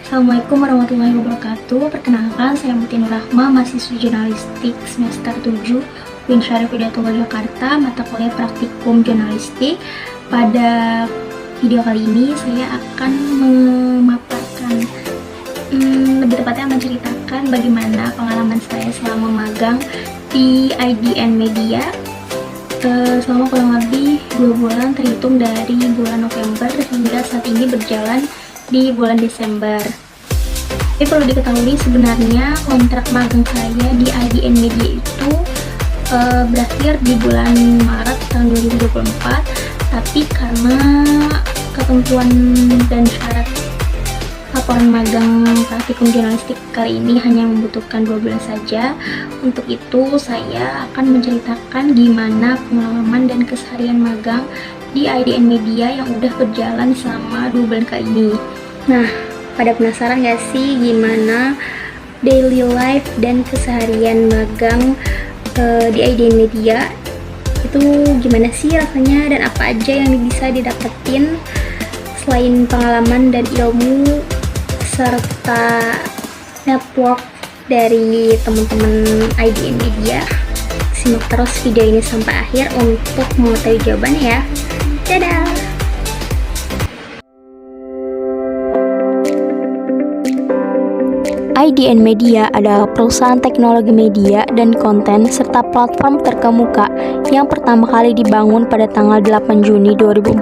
Assalamualaikum warahmatullahi wabarakatuh. Perkenalkan, saya Muti Nur Rahma, mahasiswa jurnalistik semester 7 UIN Syarif Hidayatullah Jakarta, mata kuliah praktikum jurnalistik. Pada video kali ini saya akan memaparkan, lebih tepatnya menceritakan bagaimana pengalaman saya selama magang di IDN Media selama kurang lebih 2 bulan, terhitung dari bulan November hingga saat ini berjalan di bulan Desember. Tapi perlu diketahui sebenarnya kontrak magang saya di IDN Media itu berakhir di bulan Maret tahun 2024, tapi karena ketentuan dan syarat laporan magang praktikum jurnalistik kali ini hanya membutuhkan 2 bulan saja. Untuk itu saya akan menceritakan gimana pengalaman dan keseharian magang di IDN Media yang udah berjalan selama 2 bulan kali ini. Nah, pada penasaran gak sih gimana daily life dan keseharian magang di IDN Media? Itu gimana sih rasanya dan apa aja yang bisa didapetin selain pengalaman dan ilmu serta network dari teman-teman IDN Media? Simak terus video ini sampai akhir untuk mengetahui jawabannya ya. Dadah! IDN Media adalah perusahaan teknologi media dan konten serta platform terkemuka yang pertama kali dibangun pada tanggal 8 Juni 2014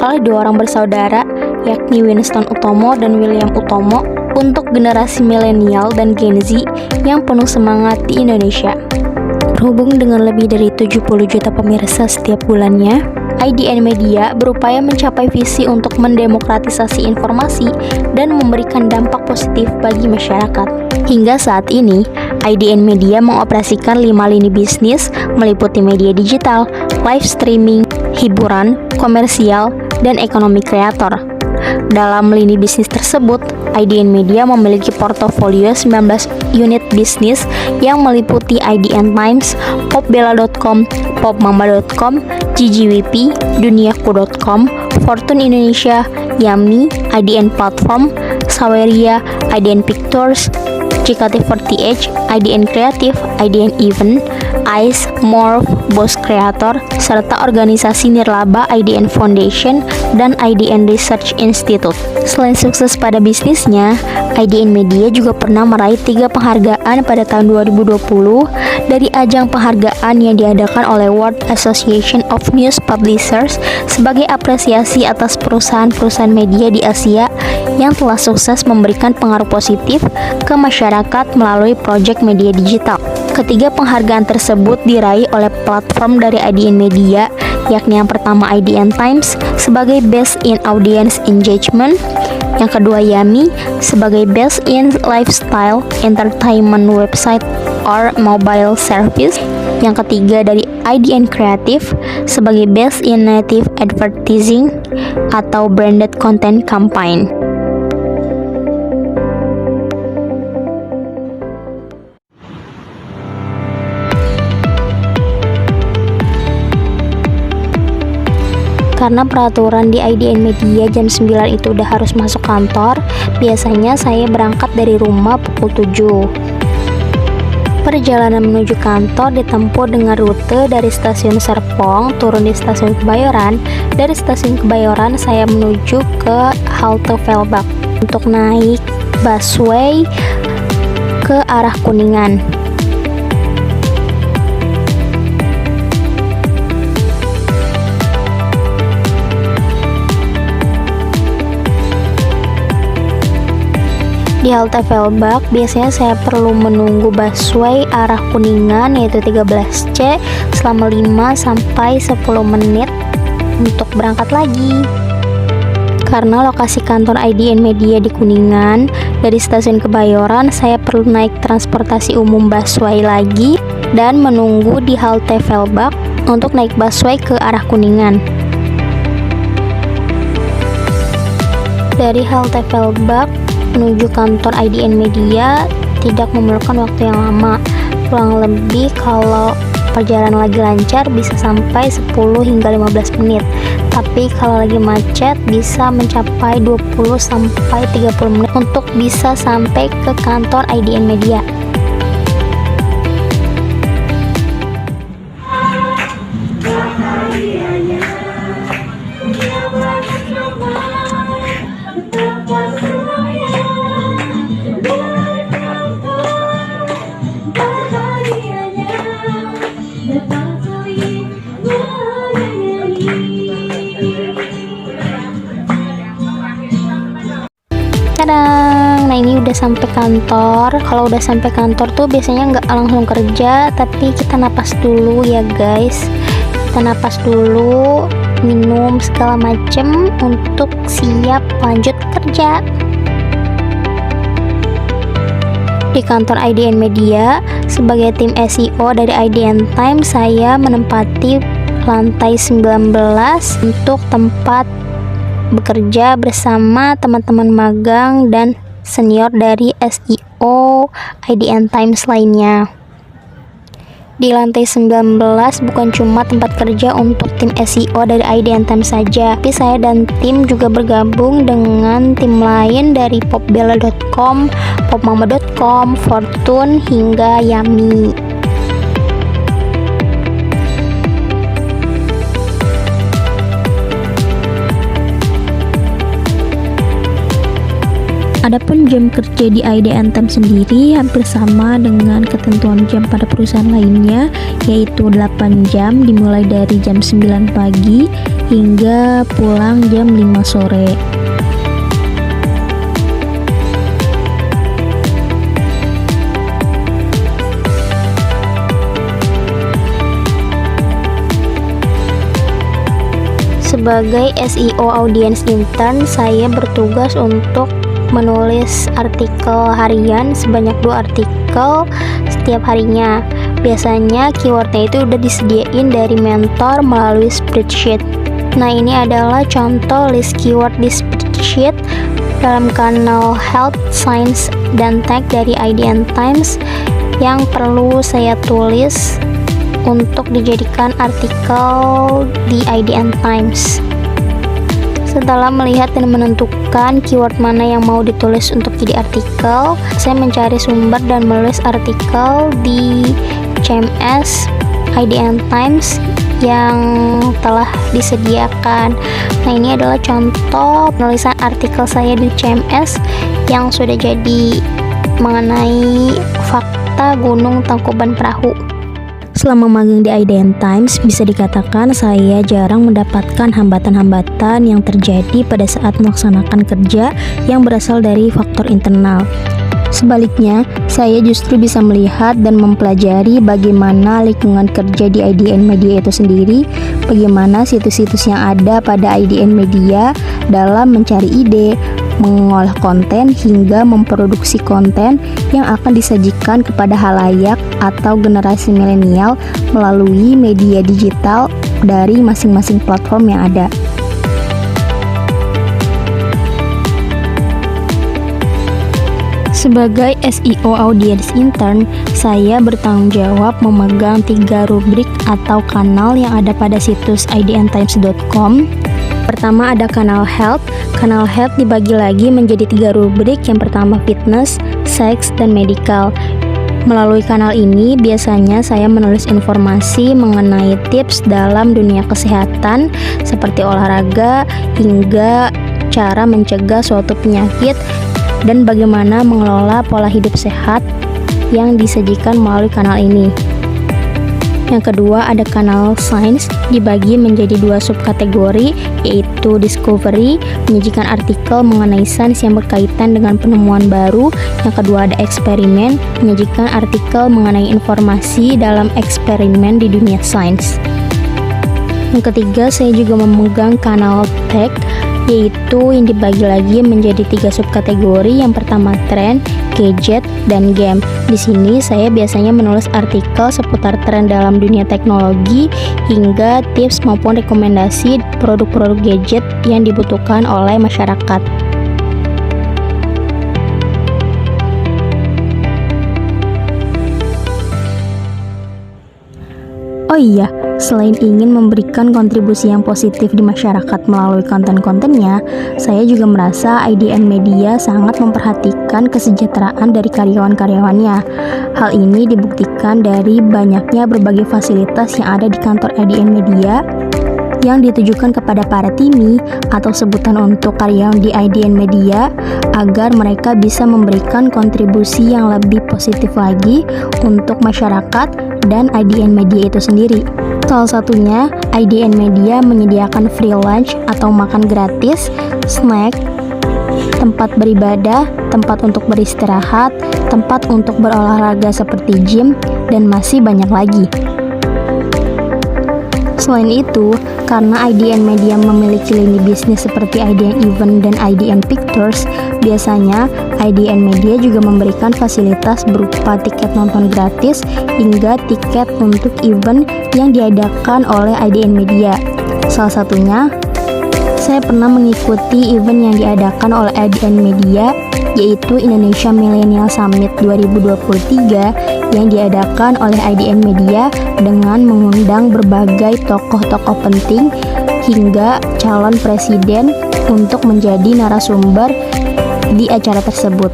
oleh 2 orang bersaudara, yakni Winston Utomo dan William Utomo, untuk generasi milenial dan Gen Z yang penuh semangat di Indonesia. Berhubung dengan lebih dari 70 juta pemirsa setiap bulannya, IDN Media berupaya mencapai visi untuk mendemokratisasi informasi dan memberikan dampak positif bagi masyarakat. Hingga saat ini, IDN Media mengoperasikan 5 lini bisnis meliputi media digital, live streaming, hiburan, komersial, dan ekonomi kreator. Dalam lini bisnis tersebut, IDN Media memiliki portofolio 19 unit bisnis yang meliputi IDN Times, popbella.com, popmama.com, GGWP, duniaku.com, Fortune Indonesia, Yummy, IDN Platform, Saweria, IDN Pictures, JKT48, IDN Kreatif, IDN Event, ICE, Morph, Boss Creator, serta organisasi nirlaba IDN Foundation dan IDN Research Institute. Selain sukses pada bisnisnya, IDN Media juga pernah meraih 3 penghargaan pada tahun 2020 dari ajang penghargaan yang diadakan oleh World Association of News Publishers sebagai apresiasi atas perusahaan-perusahaan media di Asia yang telah sukses memberikan pengaruh positif ke masyarakat melalui proyek media digital. Ketiga penghargaan tersebut diraih oleh platform dari IDN Media, yakni yang pertama IDN Times sebagai Best in Audience Engagement, yang kedua Yummy sebagai Best in Lifestyle Entertainment Website or Mobile Service, yang ketiga dari IDN Kreatif sebagai Best in Native Advertising atau Branded Content Campaign. Karena peraturan di IDN Media jam 9 itu udah harus masuk kantor, biasanya saya berangkat dari rumah pukul 7. Perjalanan menuju kantor ditempuh dengan rute dari stasiun Serpong, turun di stasiun Kebayoran. Dari stasiun Kebayoran saya menuju ke halte Velbak untuk naik busway ke arah Kuningan. Di halte Velbak, biasanya saya perlu menunggu busway arah Kuningan yaitu 13C selama 5-10 menit untuk berangkat lagi. Karena lokasi kantor IDN Media di Kuningan, dari stasiun Kebayoran saya perlu naik transportasi umum busway lagi dan menunggu di halte Velbak untuk naik busway ke arah Kuningan. Dari halte Velbak menuju kantor IDN Media tidak memerlukan waktu yang lama. Kurang lebih kalau perjalanan lagi lancar bisa sampai 10 hingga 15 menit. tapi kalau lagi macet bisa mencapai 20-30 menit untuk bisa sampai ke kantor IDN Media. Kadang, nah ini udah sampai kantor. Kalau udah sampai kantor tuh biasanya nggak langsung kerja, tapi kita napas dulu ya guys. Kita napas dulu, minum segala macem untuk siap lanjut kerja. Di kantor IDN Media, sebagai tim SEO dari IDN Times, saya menempati lantai 19 untuk tempat bekerja bersama teman-teman magang dan senior dari SEO IDN Times lainnya. Di lantai 19 bukan cuma tempat kerja untuk tim SEO dari IDN Times saja, tapi saya dan tim juga bergabung dengan tim lain dari popbella.com, popmama.com, Fortune, hingga Yami. Adapun jam kerja di IDN Times sendiri hampir sama dengan ketentuan jam pada perusahaan lainnya, yaitu 8 jam dimulai dari jam 9 pagi hingga pulang jam 5 sore. Sebagai SEO Audience Intern, saya bertugas untuk menulis artikel harian sebanyak 2 artikel setiap harinya. Biasanya keywordnya itu udah disediain dari mentor melalui spreadsheet. Nah, ini adalah contoh list keyword di spreadsheet dalam kanal Health, Science, dan Tech dari IDN Times yang perlu saya tulis untuk dijadikan artikel di IDN Times. Setelah melihat dan menentukan keyword mana yang mau ditulis untuk jadi artikel, saya mencari sumber dan menulis artikel di CMS IDN Times yang telah disediakan. Nah, ini adalah contoh penulisan artikel saya di CMS yang sudah jadi mengenai fakta Gunung Tangkuban Perahu. Selama magang di IDN Times, bisa dikatakan saya jarang mendapatkan hambatan-hambatan yang terjadi pada saat melaksanakan kerja yang berasal dari faktor internal. Sebaliknya, saya justru bisa melihat dan mempelajari bagaimana lingkungan kerja di IDN Media itu sendiri, bagaimana situs-situs yang ada pada IDN Media dalam mencari ide, mengolah konten, hingga memproduksi konten yang akan disajikan kepada halayak atau generasi milenial melalui media digital dari masing-masing platform yang ada. Sebagai SEO Audience Intern, saya bertanggung jawab memegang 3 rubrik atau kanal yang ada pada situs idntimes.com. Pertama ada kanal Health. Kanal Health dibagi lagi menjadi 3 rubrik. Yang pertama fitness, seks, dan medical. Melalui kanal ini biasanya saya menulis informasi mengenai tips dalam dunia kesehatan seperti olahraga hingga cara mencegah suatu penyakit dan bagaimana mengelola pola hidup sehat yang disajikan melalui kanal ini. Yang kedua ada kanal Science, dibagi menjadi 2 subkategori, yaitu Discovery, menyajikan artikel mengenai sains yang berkaitan dengan penemuan baru. Yang kedua ada Eksperimen, menyajikan artikel mengenai informasi dalam eksperimen di dunia sains. Yang ketiga saya juga memegang kanal Tech, yaitu yang dibagi lagi menjadi 3 subkategori. Yang pertama tren, gadget, dan game. Di sini saya biasanya menulis artikel seputar tren dalam dunia teknologi hingga tips maupun rekomendasi produk-produk gadget yang dibutuhkan oleh masyarakat. Oh Oh iya, selain ingin memberikan kontribusi yang positif di masyarakat melalui konten-kontennya, saya juga merasa IDN Media sangat memperhatikan kesejahteraan dari karyawan-karyawannya. Hal ini dibuktikan dari banyaknya berbagai fasilitas yang ada di kantor IDN Media yang ditujukan kepada para timi atau sebutan untuk karyawan di IDN Media agar mereka bisa memberikan kontribusi yang lebih positif lagi untuk masyarakat dan IDN Media itu sendiri. Salah satunya, IDN Media menyediakan free lunch atau makan gratis, snack, tempat beribadah, tempat untuk beristirahat, tempat untuk berolahraga seperti gym, dan masih banyak lagi. Selain itu, karena IDN Media memiliki lini bisnis seperti IDN Event dan IDN Pictures, biasanya IDN Media juga memberikan fasilitas berupa tiket nonton gratis hingga tiket untuk event yang diadakan oleh IDN Media. Salah satunya, saya pernah mengikuti event yang diadakan oleh IDN Media, yaitu Indonesia Millennial Summit 2023 yang diadakan oleh IDN Media dengan mengundang berbagai tokoh-tokoh penting hingga calon presiden untuk menjadi narasumber di acara tersebut.